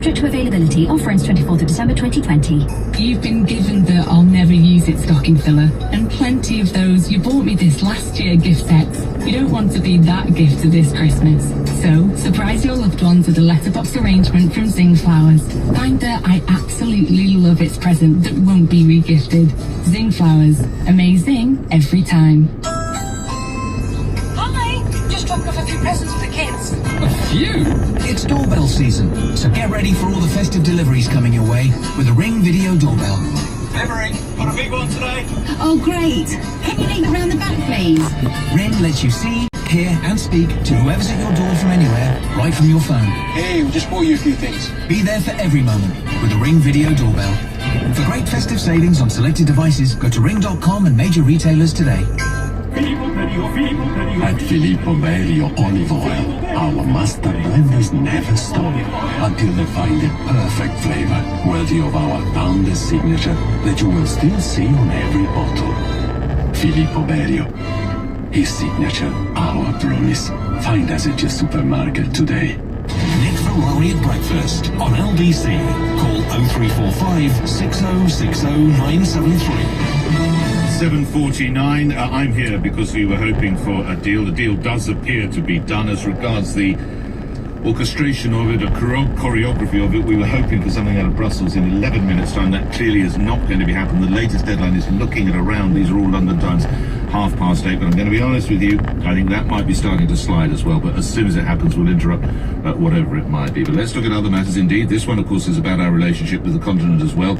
Subject to availability. Offer ends 24th of December 2020. You've been given the I'll never use it stocking filler, and plenty of those. You bought me this last year gift sets. You don't want to be that gift this Christmas. So, surprise your loved ones with a letterbox arrangement from Zing Flowers. Find the I absolutely love it's present that won't be regifted. Zing Flowers. Amazing every time. Hi! Just dropping off a few presents for the kids. A few? It's doorbell season, so get ready for all the festive deliveries coming your way with the Ring Video Doorbell. Emery, got a big one today. Oh, great. Can you leave around the back, please? Ring lets you see, hear and speak to whoever's at your door from anywhere, right from your phone. Hey, we just bought you a few things. Be there for every moment with the Ring Video Doorbell. For great festive savings on selected devices, go to ring.com and major retailers today. At Filippo Berio Olive Oil, our master blenders never stop until they find the perfect flavor worthy of our founder's signature that you will still see on every bottle. Filippo Berio, his signature, our promise. Find us at your supermarket today. Nick from Laurie at Breakfast on LBC. Call 0345 6060 973. 7:49. I'm here because we were hoping for a deal. The deal does appear to be done as regards the orchestration of it, a choreography of it. We were hoping for something out of Brussels in 11 minutes' time. That clearly is not going to be happening. The latest deadline is looking at around, these are all London times, 8:30. But I'm going to be honest with you, I think that might be starting to slide as well. But as soon as it happens, we'll interrupt whatever it might be. But let's look at other matters indeed. This one, of course, is about our relationship with the continent as well.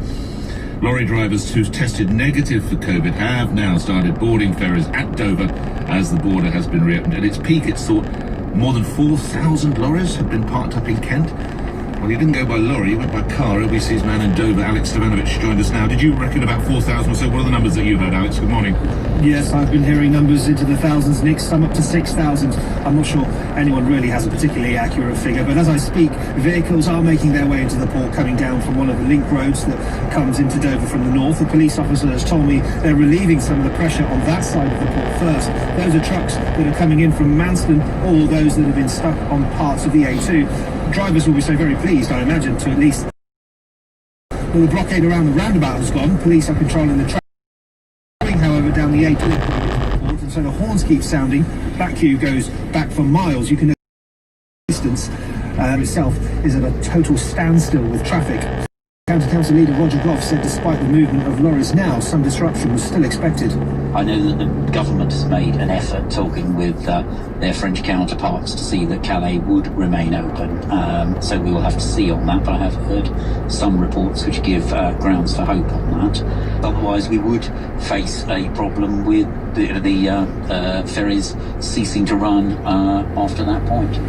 Lorry drivers who tested negative for COVID have now started boarding ferries at Dover as the border has been reopened. At its peak, it's thought more than 4,000 lorries have been parked up in Kent. Well, he didn't go by lorry, he went by car. OBC's man in Dover, Alex Stevanovic, joined us now. Did you reckon about 4,000 or so? What are the numbers that you heard, Alex? Good morning. Yes, I've been hearing numbers into the thousands, Nick, some up to 6,000. I'm not sure anyone really has a particularly accurate figure, but as I speak, vehicles are making their way into the port, coming down from one of the link roads that comes into Dover from the north. The police officer has told me they're relieving some of the pressure on that side of the port first. Those are trucks that are coming in from Manston, or those that have been stuck on parts of the A2. Drivers will be so very pleased, I imagine, to at least... Well, the blockade around the roundabout has gone. Police are controlling the traffic, however, down the A2, and so the horns keep sounding. That queue goes back for miles. You can distance itself is at a total standstill with traffic. County Council leader Roger Goff said despite the movement of lorries now, some disruption was still expected. I know that the government has made an effort talking with their French counterparts to see that Calais would remain open. So we will have to see on that, but I have heard some reports which give grounds for hope on that. Otherwise, we would face a problem with the ferries ceasing to run after that point.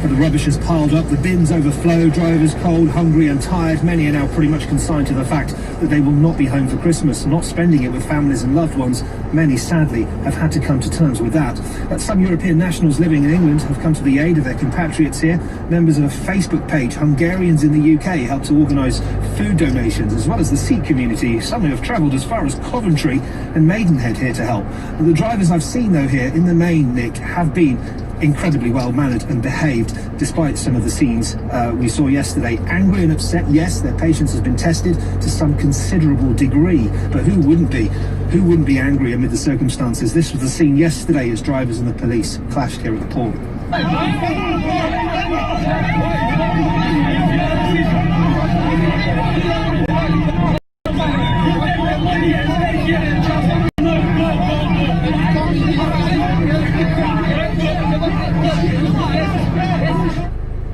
But the rubbish has piled up, the bins overflow, drivers cold, hungry and tired. Many are now pretty much consigned to the fact that they will not be home for Christmas, not spending it with families and loved ones. Many, sadly, have had to come to terms with that. But some European nationals living in England have come to the aid of their compatriots here. Members of a Facebook page, Hungarians in the UK, helped to organise food donations, as well as the Sikh community. Some have travelled as far as Coventry and Maidenhead here to help. The drivers I've seen, though, here, in the main, Nick, have been incredibly well-mannered and behaved, despite some of the scenes we saw yesterday. Angry and upset, yes, their patience has been tested to some considerable degree, but who wouldn't be? Who wouldn't be angry amid the circumstances? This was the scene yesterday as drivers and the police clashed here at the port.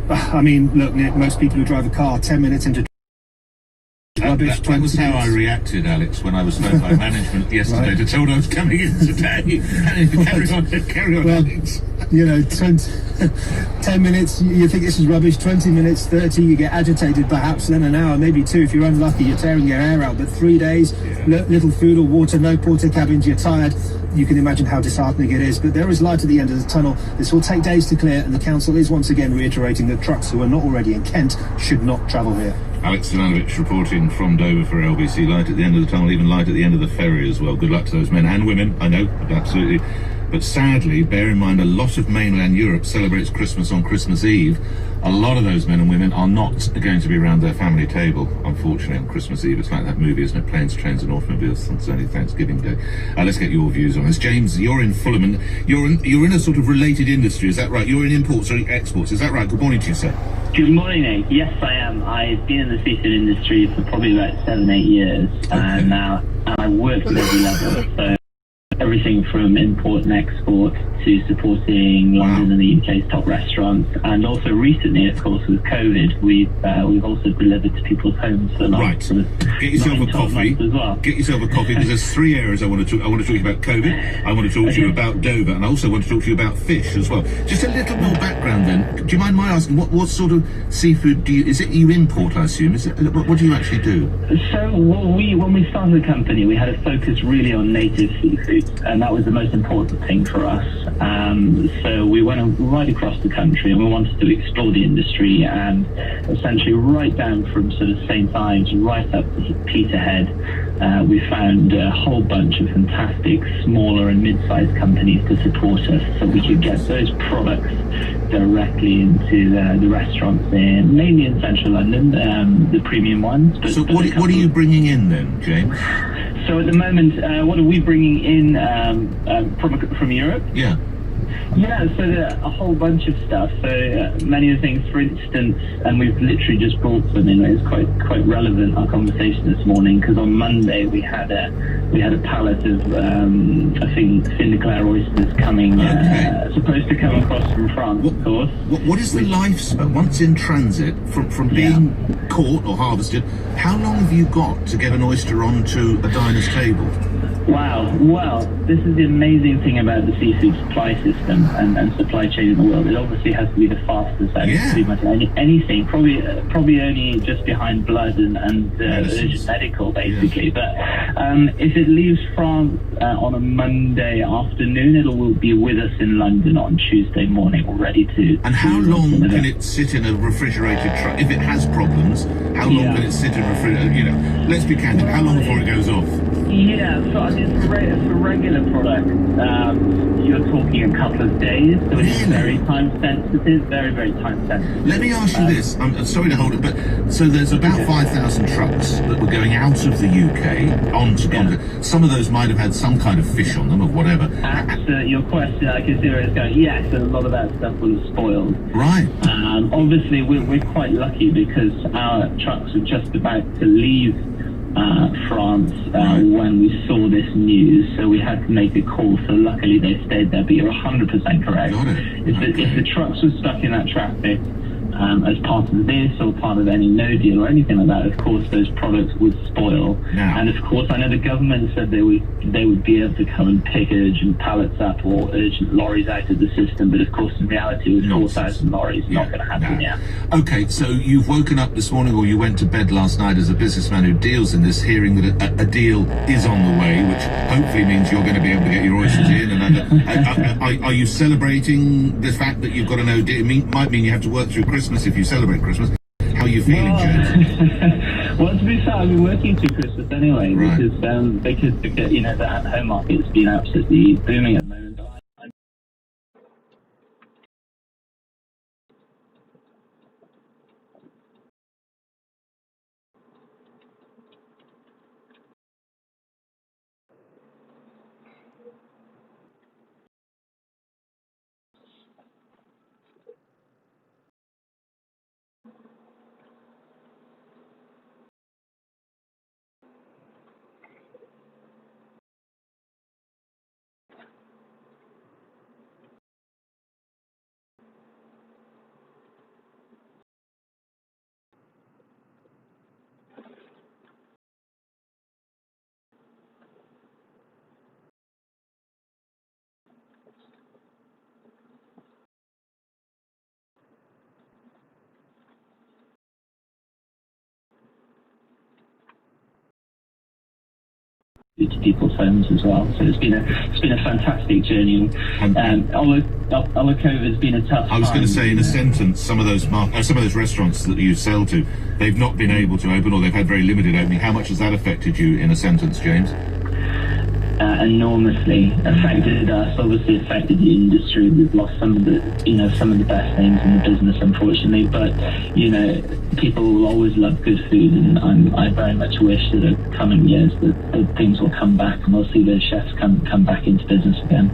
I mean, look, Nick, most people who drive a car 10 minutes into rubbish. That was how I reacted, Alex, when I was phoned by management yesterday to told I was coming in today. Carry on, well, Alex. You know, 10 minutes, you think this is rubbish, 20 minutes, 30, you get agitated perhaps, then an hour, maybe two, if you're unlucky, you're tearing your hair out. But 3 days, little food or water, no porter cabins, you're tired. You can imagine how disheartening it is, but there is light at the end of the tunnel. This will take days to clear, and the council is once again reiterating that trucks who are not already in Kent should not travel here. Alex Stevanovic reporting from Dover for LBC. Light at the end of the tunnel, even light at the end of the ferry as well. Good luck to those men and women, I know, absolutely. But sadly, bear in mind, a lot of mainland Europe celebrates Christmas on Christmas Eve. A lot of those men and women are not going to be around their family table, unfortunately, on Christmas Eve. It's like that movie, isn't it? Planes, Trains and Automobiles. It's only Thanksgiving Day. Let's get your views on this. James, you're in Fulham, and you're in a sort of related industry, is that right? You're in imports or exports, is that right? Good morning to you, sir. Good morning, Nate. Yes, I am. I've been in the seafood industry for probably about 7-8 years now, and I worked at every level. So everything from import and export to supporting London and the UK's top restaurants, and also recently, of course, with COVID, we've also delivered to people's homes for the last sort of Get yourself a coffee as well. Get yourself a coffee, because there's 3 areas I want to talk. I want to talk about COVID, I want to talk to you about Dover, and I also want to talk to you about fish as well. Just a little more background then. Do you mind my asking, what sort of seafood is it you import, I assume? What do you actually do? So when we started the company, we had a focus really on native seafood, and that was the most important thing for us. So we went right across the country, and we wanted to explore the industry, and essentially right down from sort of St. Ives right up to Peterhead, we found a whole bunch of fantastic smaller and mid-sized companies to support us, so we could get those products directly into the restaurants mainly in central London, the premium ones. So what are you bringing in then, James? So at the moment, what are we bringing in from Europe? Yeah. Yeah, so a whole bunch of stuff. So many of the things, for instance, and we've literally just brought something that is quite relevant, our conversation this morning, because on Monday we had a pallet of I think Sinclair oysters coming, supposed to come across from France, of course. What is the lifespan once in transit from being caught or harvested? How long have you got to get an oyster onto a diner's table? Wow. Well, this is the amazing thing about the seafood supply system and supply chain in the world. It obviously has to be the fastest out of pretty much anything. Probably only just behind blood and urgent medical, basically. But if it leaves France on a Monday afternoon, it will be with us in London on Tuesday morning, ready to. And how long can it sit in a refrigerated truck? If it has problems, how long can it sit in a refrigerator? You know, let's be candid. How long before it goes off? Yeah, so I mean, for regular product, you're talking a couple of days, so it's very time sensitive, very time sensitive. Let me ask you this, I'm sorry to hold it, but so there's about 5,000 trucks that were going out of the UK onto some of those might have had some kind of fish on them or whatever. Your question, I can see where it's going. Yes, and a lot of that stuff was spoiled. Right. Obviously, we're quite lucky because our trucks were just about to leave France when we saw this news, so we had to make a call. So luckily they stayed there, but you're 100% correct. Got it. If the trucks were stuck in that traffic as part of this or part of any no deal or anything like that, of course those products would spoil. And of course I know the government said they would be able to come and pick urgent pallets up or urgent lorries out of the system, but of course in reality with 4,000 lorries not going to happen yet. Okay, so you've woken up this morning or you went to bed last night as a businessman who deals in this, hearing that a deal is on the way, which hopefully means you're going to be able to get your oysters in. And are you celebrating the fact that you've got a no deal? Might mean you have to work through Christmas if you celebrate Christmas. How are you feeling, James? Well, to be fair, I've been working through Christmas anyway, because you know the at-home market's been absolutely booming at the moment. To people's homes as well, so it's been a fantastic journey. Although COVID's been a tough time. I was going to say, in a sentence, some of those restaurants that you sell to, they've not been able to open, or they've had very limited opening. How much has that affected you in a sentence, James? enormously affected us, obviously affected the industry. We've lost some of the best names in the business, unfortunately, but people will always love good food, and I very much wish that in coming years that things will come back and we'll see those chefs come back into business again.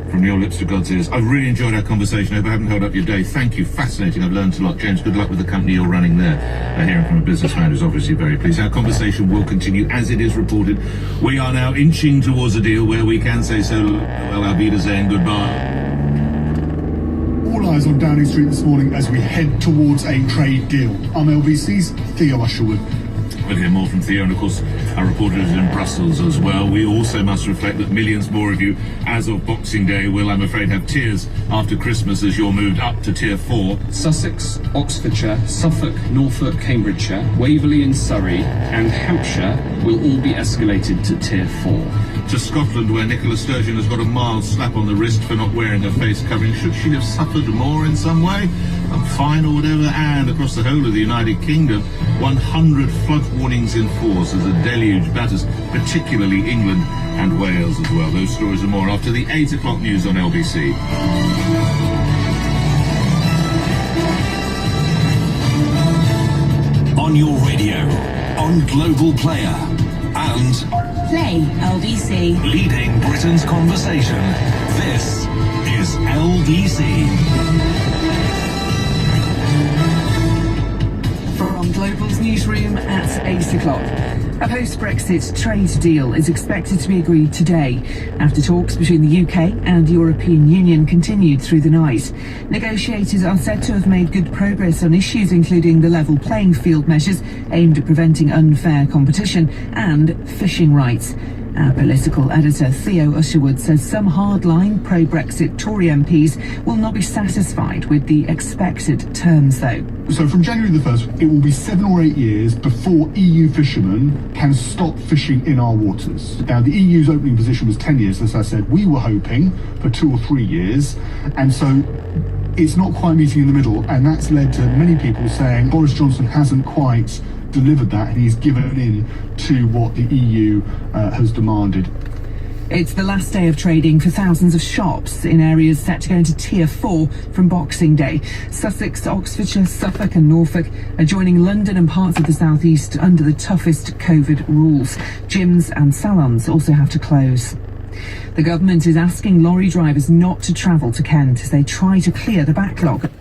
From your lips to God's ears. I've really enjoyed our conversation. I hope I haven't held up your day. Thank you. Fascinating. I've learned a lot. James, good luck with the company you're running there. Hearing from a businessman who's obviously very pleased. Our conversation will continue as it is reported. We are now inching towards a deal where we can say so. Well, Auf Wiedersehen, goodbye. All eyes on Downing Street this morning as we head towards a trade deal. I'm LBC's Theo Usherwood. We'll hear more from Theo, and of course our reporter is in Brussels as well. We also must reflect that millions more of you, as of Boxing Day, will, I'm afraid, have tears after Christmas as you're moved up to Tier 4. Sussex, Oxfordshire, Suffolk, Norfolk, Cambridgeshire, Waverley and Surrey and Hampshire will all be escalated to Tier 4. To Scotland, where Nicola Sturgeon has got a mild slap on the wrist for not wearing her face covering. Should she have suffered more in some way? A fine or whatever? And across the whole of the United Kingdom, 100 flood warnings in force as a deluge batters, particularly England and Wales as well. Those stories and more after the 8 o'clock news on LBC. On your radio, on Global Player, and Play LBC. leading Britain's conversation. This is LBC. From Global's newsroom at 8 o'clock. A post-Brexit trade deal is expected to be agreed today after talks between the UK and the European Union continued through the night. Negotiators are said to have made good progress on issues including the level playing field measures aimed at preventing unfair competition and fishing rights. Our political editor Theo Usherwood says some hardline pro-Brexit Tory MPs will not be satisfied with the expected terms, though. So from January the 1st, it will be 7 or 8 years before EU fishermen can stop fishing in our waters. Now, the EU's opening position was 10 years, as I said. We were hoping for 2 or 3 years. And so it's not quite meeting in the middle. And that's led to many people saying Boris Johnson hasn't quite delivered that, and he's given in to what the EU has demanded. It's the last day of trading for thousands of shops in areas set to go into Tier 4 from Boxing Day. Sussex, Oxfordshire, Suffolk and Norfolk are joining London and parts of the South East under the toughest COVID rules. Gyms and salons also have to close. The government is asking lorry drivers not to travel to Kent as they try to clear the backlog.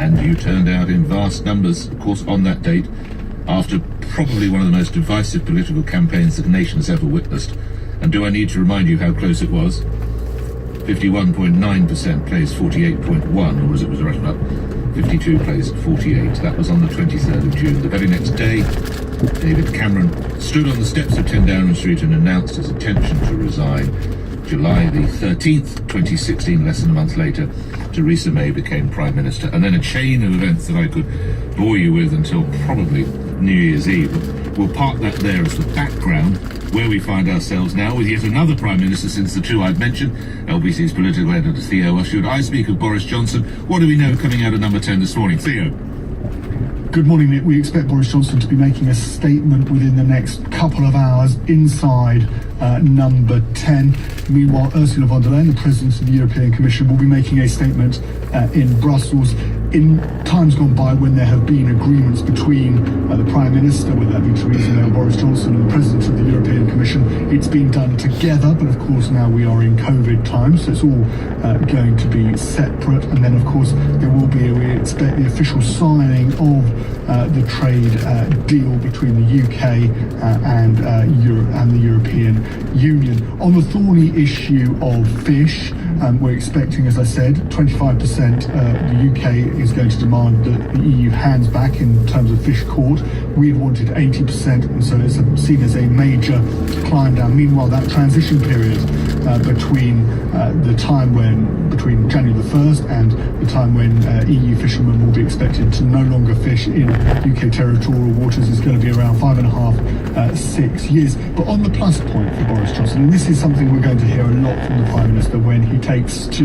and you turned out in vast numbers, of course, on that date, after probably one of the most divisive political campaigns the nation has ever witnessed. And do I need to remind you how close it was? 51.9% plays 48.1, or as it was written up, 52 plays 48. That was on the 23rd of June. The very next day, David Cameron stood on the steps of 10 Downing Street and announced his intention to resign. July the 13th, 2016, less than a month later, Theresa May became Prime Minister. And then a chain of events that I could bore you with until probably New Year's Eve. We'll park that there as the background, where we find ourselves now with yet another Prime Minister since the two I've mentioned. LBC's political editor Theo Usherwood. I speak of Boris Johnson. What do we know coming out of number 10 this morning? Theo. Good morning, Nick. We expect Boris Johnson to be making a statement within the next couple of hours inside number 10. Meanwhile, Ursula von der Leyen, the President of the European Commission, will be making a statement in Brussels. In times gone by, when there have been agreements between the Prime Minister, whether that be Theresa May or Boris Johnson, and the President of the European Commission, it's been done together. But of course, now we are in COVID times, so it's all going to be separate. And then, of course, there will be, we expect, the official signing of the trade deal between the UK and Europe and the European Union. On the thorny issue of fish, we're expecting, as I said, 25% the UK is going to demand that the EU hands back in terms of fish caught. We had wanted 80%, and so it's seen as a major climb down. Meanwhile, that transition period between January the 1st and the time when EU fishermen will be expected to no longer fish in UK territorial waters is going to be around 5.5, 6 years. But on the plus point for Boris Johnson, and this is something we're going to hear a lot from the Prime Minister when he takes to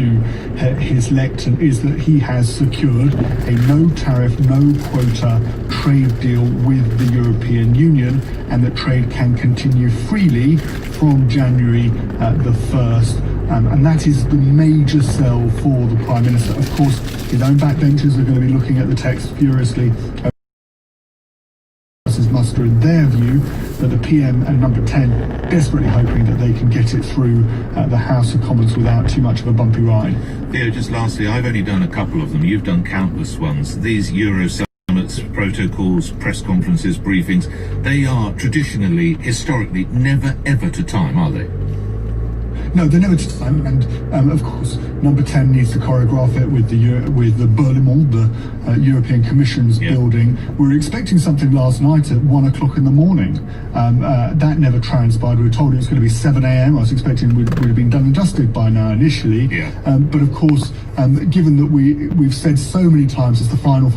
his lectern, is that he has secured a no tariff, no quota trade deal with the European Union, and that trade can continue freely from January the 1st. And that is the major sell for the Prime Minister. Of course, his own backbenchers are going to be looking at the text furiously. Muster in their view, but the PM and number 10 desperately hoping that they can get it through the House of Commons without too much of a bumpy ride. Theo, just lastly, I've only done a couple of them. You've done countless ones. These Euro summits, protocols, press conferences, briefings, they are traditionally, historically, never ever to time, are they? No, they're never to time, and of course, number 10 needs to choreograph it with the Berlaymont, the European Commission's building. We were expecting something last night at 1 o'clock in the morning. That never transpired. We were told it was going to be 7 a.m. I was expecting it would have been done and dusted by now initially. But of course, given that we've said so many times it's the final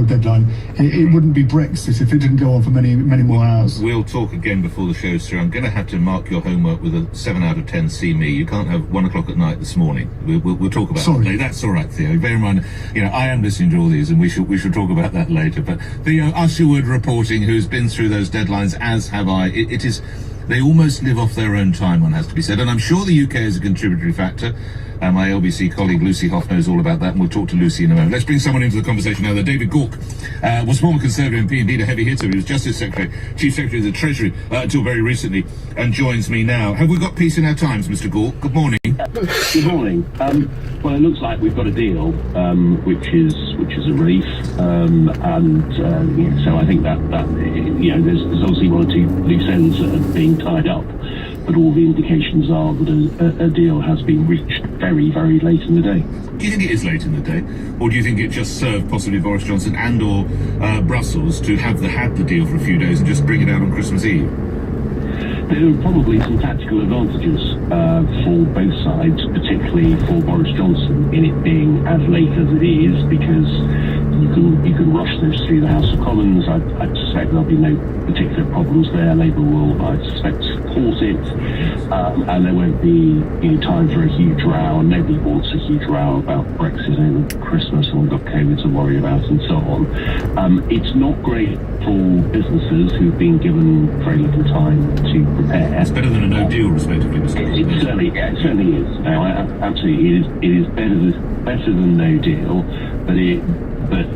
deadline, it wouldn't be Brexit if it didn't go on for many more hours. We'll talk again before the show's through. I'm going to have to mark your homework with a 7 out of 10. See me. You can't have 1 o'clock at night this morning. We'll talk about that later. That's all right, Theo. Bear in mind, I am listening to all these, and we should talk about that later. But Theo Usherwood reporting, who's been through those deadlines, as have I. It is. They almost live off their own time, one has to be said. And I'm sure the UK is a contributory factor. My LBC colleague Lucy Hoff knows all about that, and we'll talk to Lucy in a moment. Let's bring someone into the conversation now. David Gauke was former Conservative MP, indeed a heavy hitter. He was Justice Secretary, Chief Secretary of the Treasury until very recently, and joins me now. Have we got peace in our times, Mr. Gauke? Good morning. Good morning. Well, it looks like we've got a deal, which is a relief, so I think that there's obviously one or two loose ends that are being tied up, but all the indications are that a deal has been reached very, very late in the day. Do you think it is late in the day, or do you think it just served possibly Boris Johnson and or Brussels to have had the deal for a few days and just bring it out on Christmas Eve? There are probably some tactical advantages for both sides, particularly for Boris Johnson, in it being as late as it is, because you can rush this through the House of Commons. I suspect there'll be no particular problems there. Labour will, I suspect, support it, and there won't be time for a huge row, and nobody wants a huge row about Brexit over Christmas, and we've got COVID to worry about, and so on. It's not great for businesses who've been given very little time to prepare. It's better than a no deal, respectively, Mr. It certainly is. Now, absolutely, it is better than no deal, but but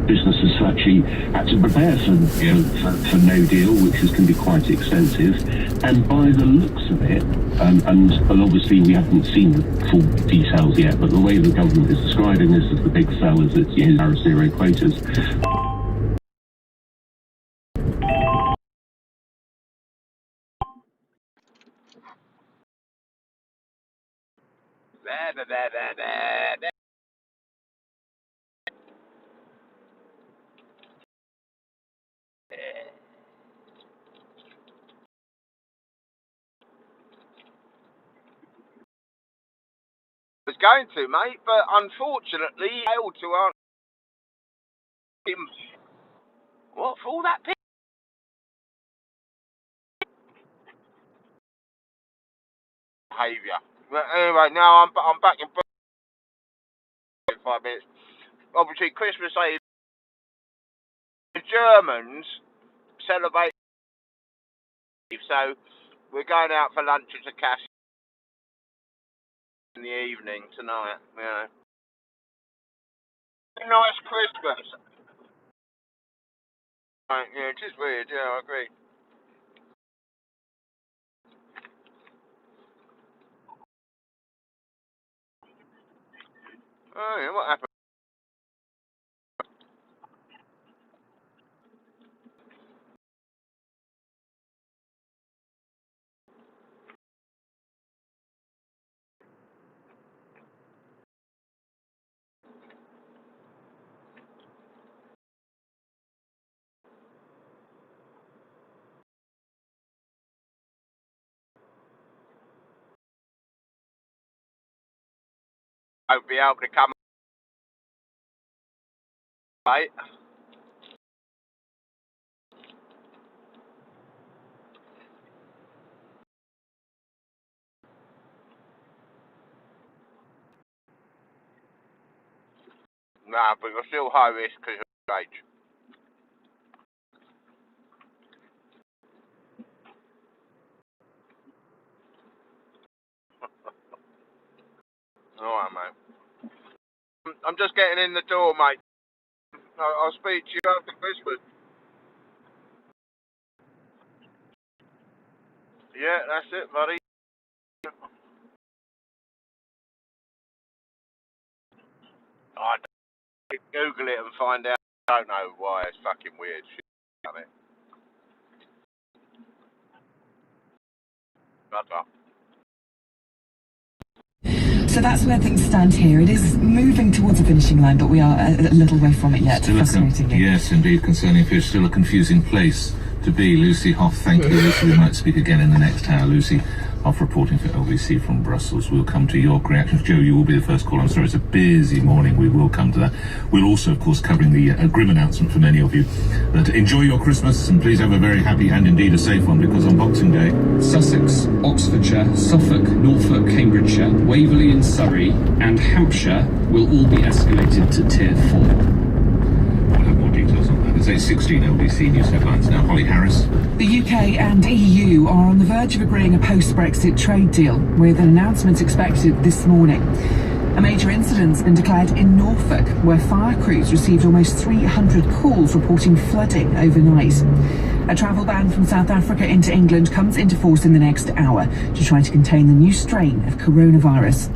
businesses have actually had to prepare for no deal, which is going to be quite extensive. And by the looks of it, and obviously we haven't seen the full details yet, but the way the government is describing this as the big sell is it's zero quotas. Was going to, mate, but unfortunately he failed to answer him. What, for all that behaviour? But anyway, now I'm back in 5 minutes. Obviously, Christmas Eve, the Germans celebrate, so we're going out for lunch at a cash in the evening tonight. Nice Christmas. Right, yeah, it is weird. Yeah, I agree. Oh yeah, what happened? I'll be able to come, mate. Nah, but you're still high risk because of age. Alright, mate. I'm just getting in the door, mate. I'll speak to you after Christmas. Yeah, that's it, buddy. I Google it and find out. I don't know why. It's fucking weird shit. So that's where things stand here. It is moving towards a finishing line, but we are a little way from it yet. Fascinatingly. Yes, indeed, concerning fish. Still a confusing place to be. Lucy Hoff, thank you. Lucy, we might speak again in the next hour. Lucy Hoff reporting for LBC from Brussels. We'll come to your reactions. Joe, you will be the first call. I'm sorry, it's a busy morning. We will come to that. We'll also, of course, covering the grim announcement for many of you that enjoy your Christmas and please have a very happy and indeed a safe one, because on Boxing Day, Sussex, Oxfordshire, Suffolk, Norfolk, Cambridgeshire, Waverley in Surrey and Hampshire will all be escalated to Tier 4. We'll have more details on that. It's 8:16 LBC News headlines now. Holly Harris. The UK and EU are on the verge of agreeing a post-Brexit trade deal, with an announcement expected this morning. A major incident's been declared in Norfolk, where fire crews received almost 300 calls reporting flooding overnight. A travel ban from South Africa into England comes into force in the next hour to try to contain the new strain of coronavirus.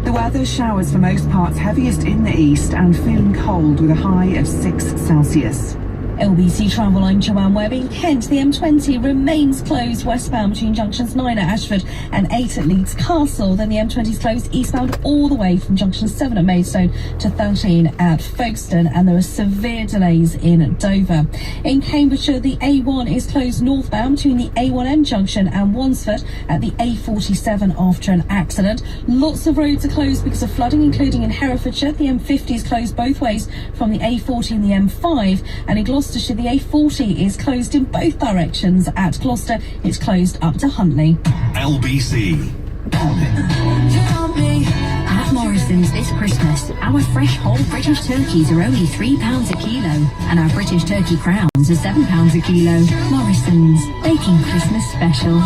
The weather, showers for most parts, heaviest in the east and feeling cold with a high of 6 Celsius. LBC Travel, I'm Joanne Webb. In Kent, the M20 remains closed westbound between junctions 9 at Ashford and 8 at Leeds Castle. Then the M20 is closed eastbound all the way from junction 7 at Maidstone to 13 at Folkestone, and there are severe delays in Dover. In Cambridgeshire, the A1 is closed northbound between the A1M junction and Wansford at the A47 after an accident. Lots of roads are closed because of flooding, including in Herefordshire. The M50 is closed both ways from the A40 and the M5, and in Gloucestershire, the A40 is closed in both directions. At Gloucester, it's closed up to Huntley. LBC. At Morrison's this Christmas, our fresh whole British turkeys are only £3 a kilo, and our British turkey crowns are £7 a kilo. Morrison's, baking Christmas special.